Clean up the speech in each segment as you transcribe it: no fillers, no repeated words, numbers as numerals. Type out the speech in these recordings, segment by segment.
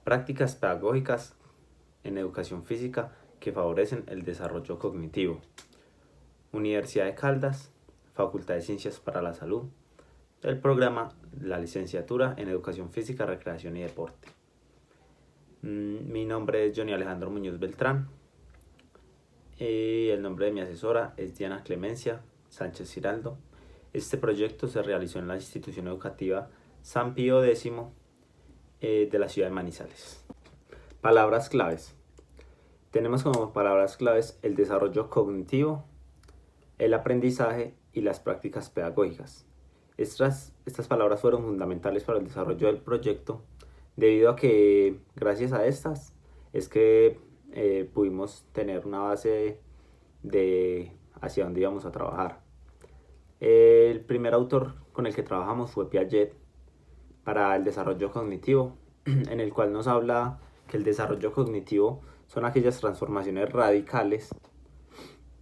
Prácticas pedagógicas en educación física que favorecen el desarrollo cognitivo. Universidad de Caldas, Facultad de Ciencias para la Salud, el programa La Licenciatura en Educación Física, Recreación y Deporte. Mi nombre es Johnny Alejandro Muñoz Beltrán y el nombre de mi asesora es Diana Clemencia Sánchez Giraldo. Este proyecto se realizó en la institución educativa San Pío X de la ciudad de Manizales. Palabras claves. Tenemos como palabras claves el desarrollo cognitivo, el aprendizaje y las prácticas pedagógicas. Estas palabras fueron fundamentales para el desarrollo del proyecto, debido a que gracias a estas es que pudimos tener una base de hacia dónde íbamos a trabajar. El primer autor con el que trabajamos fue Piaget para el desarrollo cognitivo, en el cual nos habla que el desarrollo cognitivo son aquellas transformaciones radicales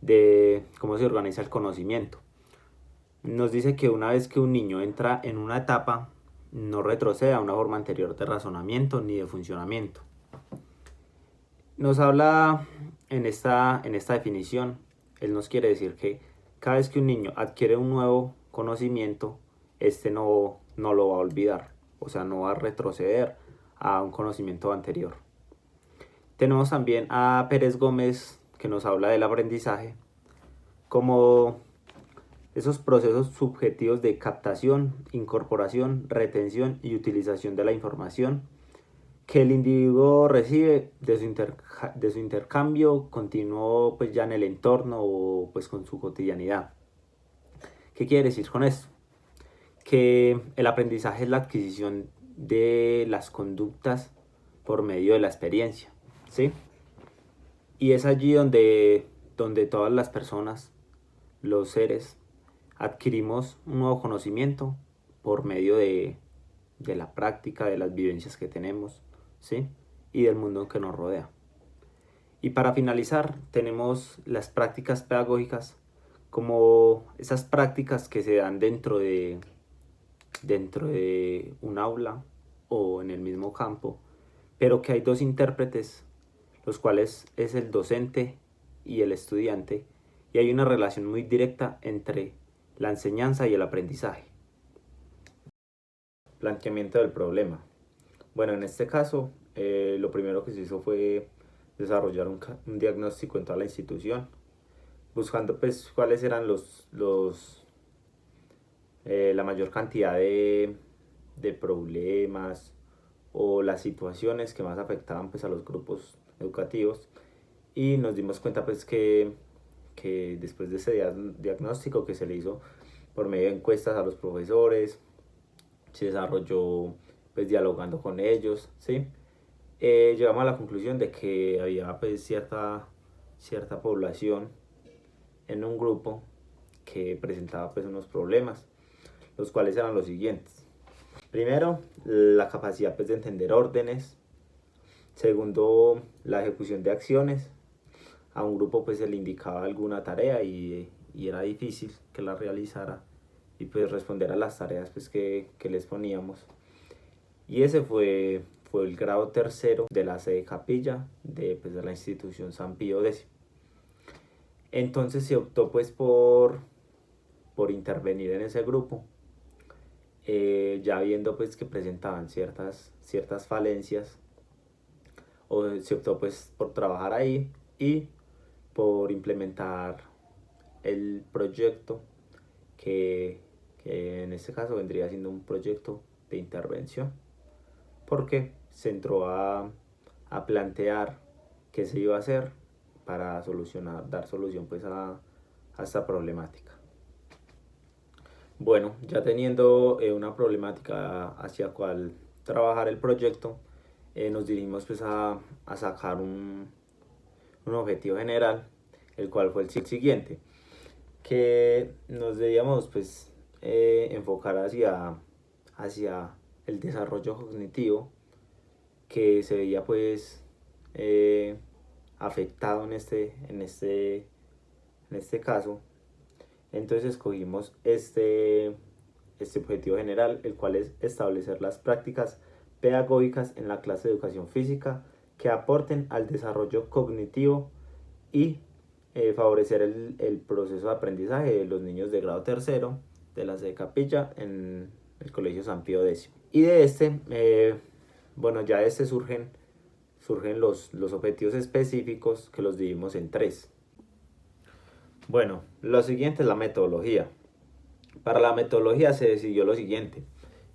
de cómo se organiza el conocimiento. Nos dice que una vez que un niño entra en una etapa, no retrocede a una forma anterior de razonamiento ni de funcionamiento. Nos habla en esta definición, él nos quiere decir que cada vez que un niño adquiere un nuevo conocimiento, no lo va a olvidar, o sea, no va a retroceder a un conocimiento anterior. Tenemos también a Pérez Gómez, que nos habla del aprendizaje como esos procesos subjetivos de captación, incorporación, retención y utilización de la información que el individuo recibe de su intercambio continuo, pues ya en el entorno o pues con su cotidianidad. ¿Qué quiere decir con esto? Que el aprendizaje es la adquisición de las conductas por medio de la experiencia, ¿sí? Y es allí donde todas las personas, los seres, adquirimos un nuevo conocimiento por medio de la práctica, de las vivencias que tenemos, ¿sí? Y del mundo que nos rodea. Y para finalizar, tenemos las prácticas pedagógicas como esas prácticas que se dan dentro de un aula o en el mismo campo, pero que hay dos intérpretes, los cuales es el docente y el estudiante, y hay una relación muy directa entre la enseñanza y el aprendizaje. Planteamiento del problema. Bueno, en este caso, lo primero que se hizo fue desarrollar un diagnóstico en toda la institución, buscando pues cuáles eran la mayor cantidad de problemas o las situaciones que más afectaban pues a los grupos educativos, y nos dimos cuenta pues que después de ese diagnóstico que se le hizo por medio de encuestas a los profesores, se desarrolló pues dialogando con ellos, ¿sí? Llegamos a la conclusión de que había pues cierta población en un grupo que presentaba pues unos problemas, los cuales eran los siguientes. Primero, la capacidad pues de entender órdenes. Segundo, la ejecución de acciones. A un grupo pues se le indicaba alguna tarea y era difícil que la realizara y pues responder a las tareas pues que les poníamos. Y ese fue el grado tercero de la sede capilla de la institución San Pío X. Entonces se optó pues por intervenir en ese grupo, ya viendo pues que presentaban ciertas falencias, o se optó pues por trabajar ahí y por implementar el proyecto que en este caso vendría siendo un proyecto de intervención, porque se entró a plantear qué se iba a hacer para dar solución pues a esta problemática. Bueno, ya teniendo una problemática hacia cuál trabajar el proyecto, nos dirigimos pues a sacar un objetivo general, el cual fue el siguiente, que nos debíamos pues enfocar hacia el desarrollo cognitivo, que se veía pues afectado en este caso. Entonces escogimos este objetivo general, el cual es establecer las prácticas pedagógicas en la clase de educación física que aporten al desarrollo cognitivo y favorecer el proceso de aprendizaje de los niños de grado tercero de la sede Capilla en el Colegio San Pío X. Y de surgen los objetivos específicos que los dividimos en 3. Bueno, lo siguiente es la metodología. Para la metodología se decidió lo siguiente,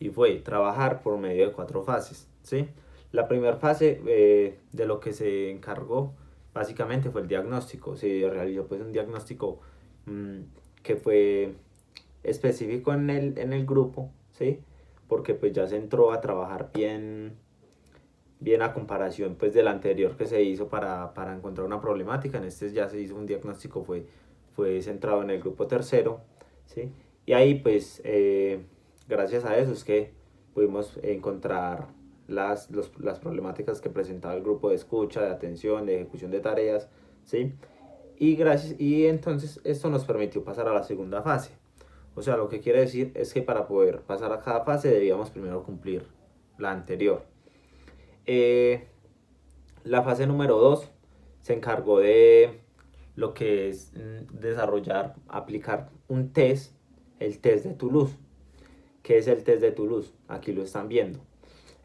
y fue trabajar por medio de 4 fases, ¿sí? La primera fase de lo que se encargó básicamente fue el diagnóstico. Se realizó pues un diagnóstico que fue específico en el grupo, ¿sí? Porque pues ya se entró a trabajar bien a comparación pues del anterior que se hizo para encontrar una problemática. En este ya se hizo un diagnóstico, fue centrado en el grupo tercero, ¿sí? Y ahí pues gracias a eso es que pudimos encontrar las problemáticas que presentaba el grupo de escucha, de atención, de ejecución de tareas, ¿sí? Y entonces esto nos permitió pasar a la segunda fase. O sea, lo que quiere decir es que para poder pasar a cada fase debíamos primero cumplir la anterior. La fase número 2 se encargó de lo que es aplicar un test, el test de Toulouse. ¿Qué es el test de Toulouse? Aquí lo están viendo.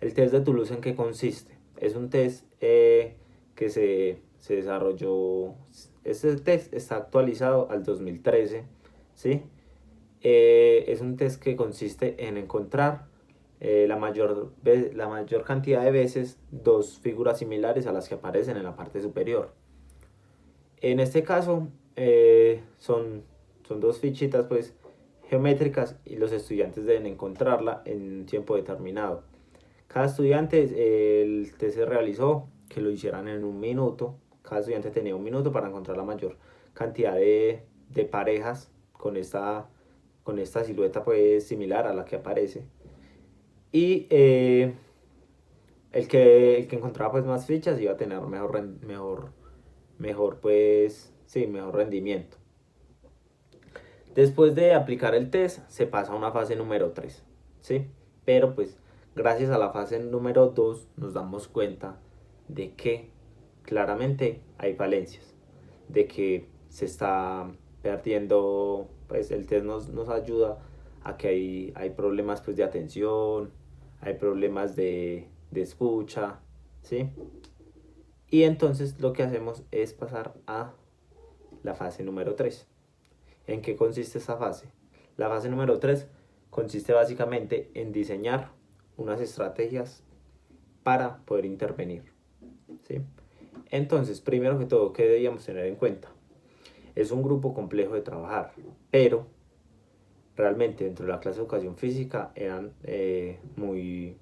¿El test de Toulouse en qué consiste? Es un test que se desarrolló. Este test está actualizado al 2013, ¿sí? Es un test que consiste en encontrar la mayor cantidad de veces 2 figuras similares a las que aparecen en la parte superior. En este caso son 2 fichitas pues geométricas y los estudiantes deben encontrarla en un tiempo determinado. Cada estudiante, el test se realizó que lo hicieran en 1 minuto. Cada estudiante tenía 1 minuto para encontrar la mayor cantidad de parejas con esta silueta pues similar a la que aparece. Y el que encontraba pues más fichas iba a tener mejor rendimiento. Después de aplicar el test se pasa a una fase número 3, ¿sí? Pero pues gracias a la fase número 2 nos damos cuenta de que claramente hay falencias, de que se está perdiendo, pues el test nos ayuda a que hay problemas pues de atención, hay problemas de escucha, ¿sí? Y entonces lo que hacemos es pasar a la fase número 3. ¿En qué consiste esta fase? La fase número 3 consiste básicamente en diseñar unas estrategias para poder intervenir, ¿sí? Entonces, primero que todo, ¿qué debíamos tener en cuenta? Es un grupo complejo de trabajar, pero realmente dentro de la clase de educación física eran muy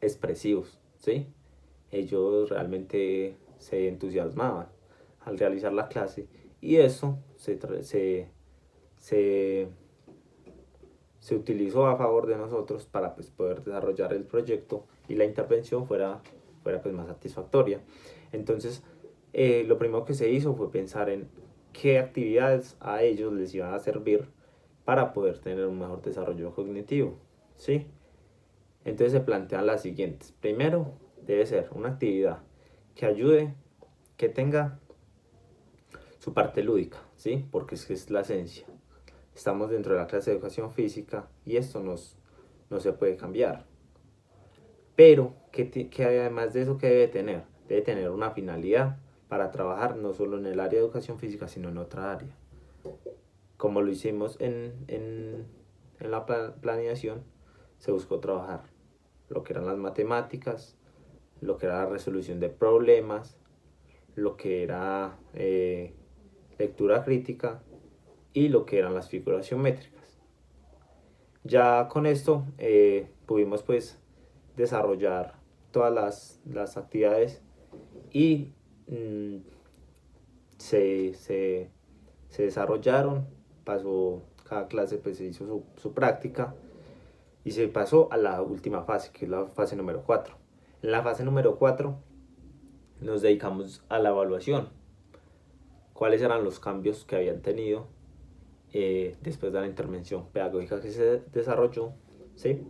expresivos, ¿sí? Ellos realmente se entusiasmaban al realizar la clase y eso se utilizó a favor de nosotros para pues, poder desarrollar el proyecto y la intervención fuera pues, más satisfactoria. Entonces, lo primero que se hizo fue pensar en qué actividades a ellos les iban a servir para poder tener un mejor desarrollo cognitivo, ¿sí? Entonces se plantean las siguientes. Primero, debe ser una actividad que ayude, que tenga su parte lúdica, ¿sí? Porque es la esencia. Estamos dentro de la clase de educación física y esto no se puede cambiar. Pero, que además de eso, ¿qué debe tener? Debe tener una finalidad para trabajar no solo en el área de educación física, sino en otra área. Como lo hicimos en la planeación, se buscó trabajar lo que eran las matemáticas, lo que era la resolución de problemas, lo que era lectura crítica y lo que eran las figuras geométricas. Ya con esto pudimos pues desarrollar todas las actividades y se desarrollaron, cada clase pues se hizo su práctica y se pasó a la última fase, que es la fase número 4. En la fase número 4 nos dedicamos a la evaluación. ¿Cuáles eran los cambios que habían tenido después de la intervención pedagógica que se desarrolló ¿sí?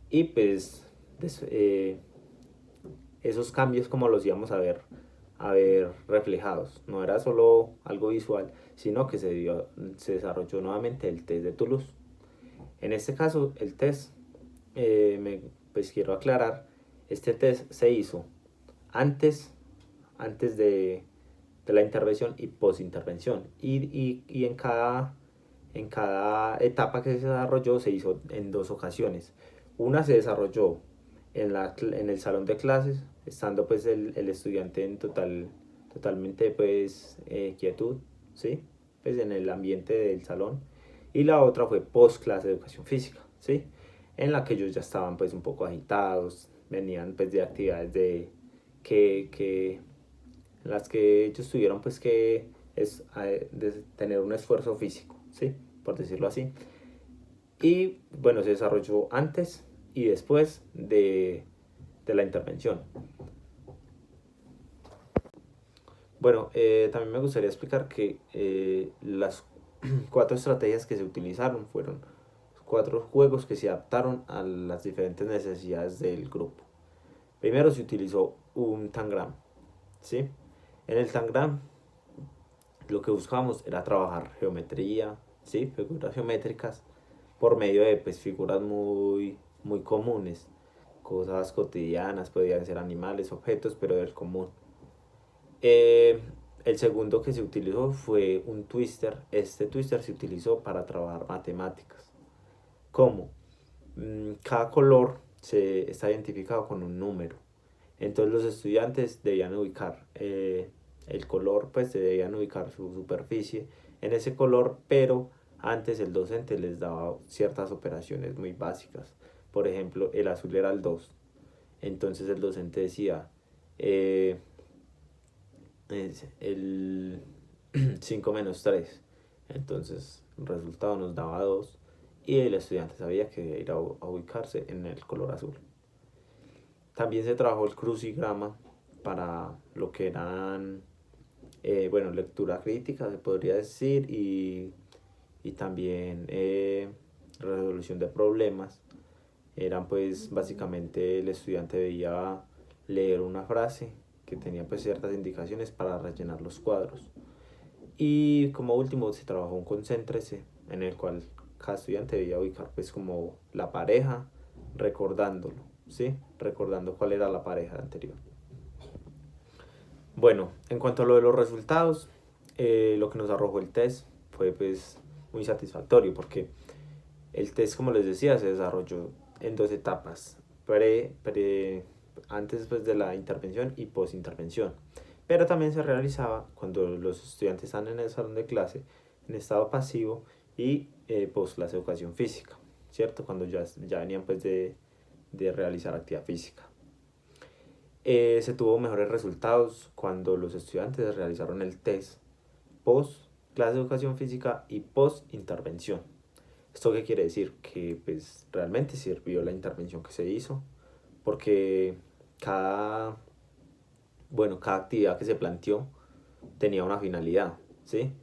Y pues esos cambios como los íbamos a ver reflejados. No era solo algo visual, sino que se desarrolló nuevamente el test de Toulouse. En este caso, el test, pues quiero aclarar, este test se hizo antes, antes de la intervención y post-intervención. Y en cada etapa que se desarrolló se hizo en dos ocasiones. Una se desarrolló en el salón de clases, estando pues el estudiante en totalmente pues quietud, ¿sí? Pues en el ambiente del salón. Y la otra fue post clase de educación física, ¿sí? En la que ellos ya estaban pues un poco agitados, venían pues de actividades que en las que ellos tuvieron pues que de tener un esfuerzo físico, ¿sí? Por decirlo así. Y bueno, se desarrolló antes y después de la intervención. Bueno, también me gustaría explicar que las cuatro estrategias que se utilizaron fueron cuatro juegos que se adaptaron a las diferentes necesidades del grupo. Primero se utilizó un tangram, ¿sí? En el tangram lo que buscábamos era trabajar geometría, ¿sí? Figuras geométricas por medio de pues, figuras muy comunes, cosas cotidianas, podían ser animales, objetos, pero del común. Eh, el segundo que se utilizó fue un twister. Este twister se utilizó para trabajar matemáticas. ¿Cómo? Cada color está identificado con un número. Entonces los estudiantes debían ubicar el color, pues debían ubicar su superficie en ese color, pero antes el docente les daba ciertas operaciones muy básicas. Por ejemplo, el azul era el 2. Entonces el docente decía, eh, es el 5 menos 3. Entonces el resultado nos daba 2 y el estudiante sabía que debía ir a ubicarse en el color azul. También se trabajó el crucigrama para lo que eran, bueno, lectura crítica, se podría decir, y también resolución de problemas. Eran pues básicamente el estudiante debía leer una frase que tenía pues ciertas indicaciones para rellenar los cuadros. Y como último se trabajó un concéntrese en el cual cada estudiante debía ubicar pues como la pareja recordándolo, ¿sí? Recordando cuál era la pareja anterior. Bueno, en cuanto a lo de los resultados, lo que nos arrojó el test fue pues muy satisfactorio porque el test, como les decía, se desarrolló en dos etapas, antes pues, de la intervención y post-intervención. Pero también se realizaba cuando los estudiantes están en el salón de clase en estado pasivo y post clase de educación física, ¿cierto? Cuando ya venían pues de realizar actividad física. Se tuvo mejores resultados cuando los estudiantes realizaron el test post clase de educación física y post intervención. ¿Esto qué quiere decir? Que pues realmente sirvió la intervención que se hizo porque cada, cada actividad que se planteó tenía una finalidad, ¿sí?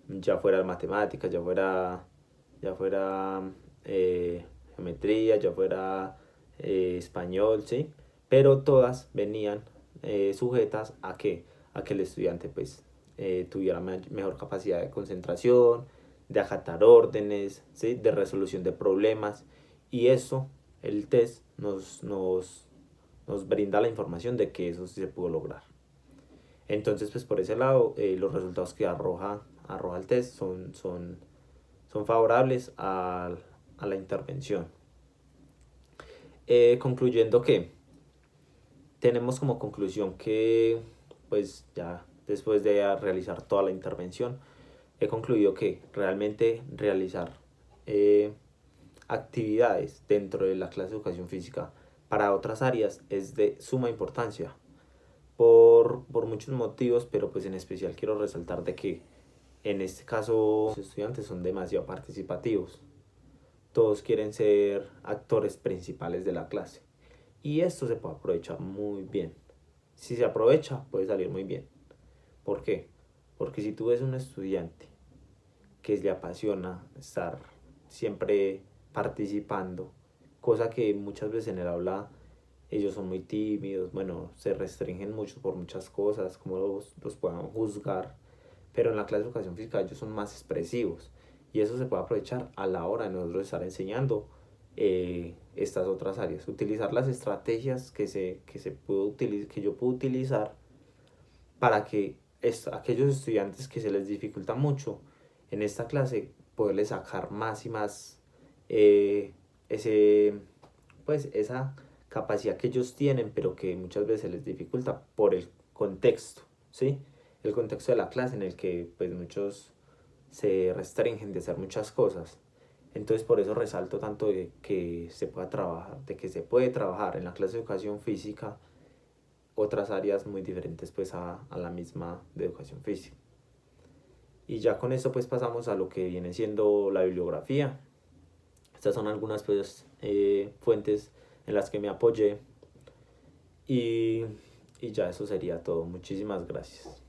Ya fuera matemáticas, ya fuera geometría, ya fuera español, ¿sí? Pero todas venían sujetas a a que el estudiante pues tuviera mejor capacidad de concentración, de acatar órdenes, ¿sí? De resolución de problemas, y eso, el test nos brinda la información de que eso sí se pudo lograr. Entonces, pues por ese lado, los resultados que arroja el test son favorables a la intervención. Concluyendo que tenemos como conclusión que, pues ya después de realizar toda la intervención, he concluido que realmente realizar actividades dentro de la clase de educación física para otras áreas es de suma importancia por muchos motivos, pero pues en especial quiero resaltar de que en este caso los estudiantes son demasiado participativos. Todos quieren ser actores principales de la clase y esto se puede aprovechar muy bien. Si se aprovecha puede salir muy bien. ¿Por qué? Porque si tú ves un estudiante que le apasiona estar siempre participando cosa que muchas veces en el aula ellos son muy tímidos, bueno, se restringen mucho por muchas cosas, como los puedan juzgar, pero en la clase de educación física ellos son más expresivos y eso se puede aprovechar a la hora de nosotros estar enseñando estas otras áreas, utilizar las estrategias que yo puedo utilizar para que aquellos estudiantes que se les dificulta mucho en esta clase poderles sacar más y más ese pues esa capacidad que ellos tienen pero que muchas veces les dificulta por el contexto, ¿sí? El contexto de la clase en el que pues muchos se restringen de hacer muchas cosas. Entonces por eso resalto tanto de que se pueda trabajar, de que se puede trabajar en la clase de educación física otras áreas muy diferentes pues a la misma de educación física. Y ya con esto pues pasamos a lo que viene siendo la bibliografía. Estas son algunas pues, fuentes en las que me apoyé y ya eso sería todo. Muchísimas gracias.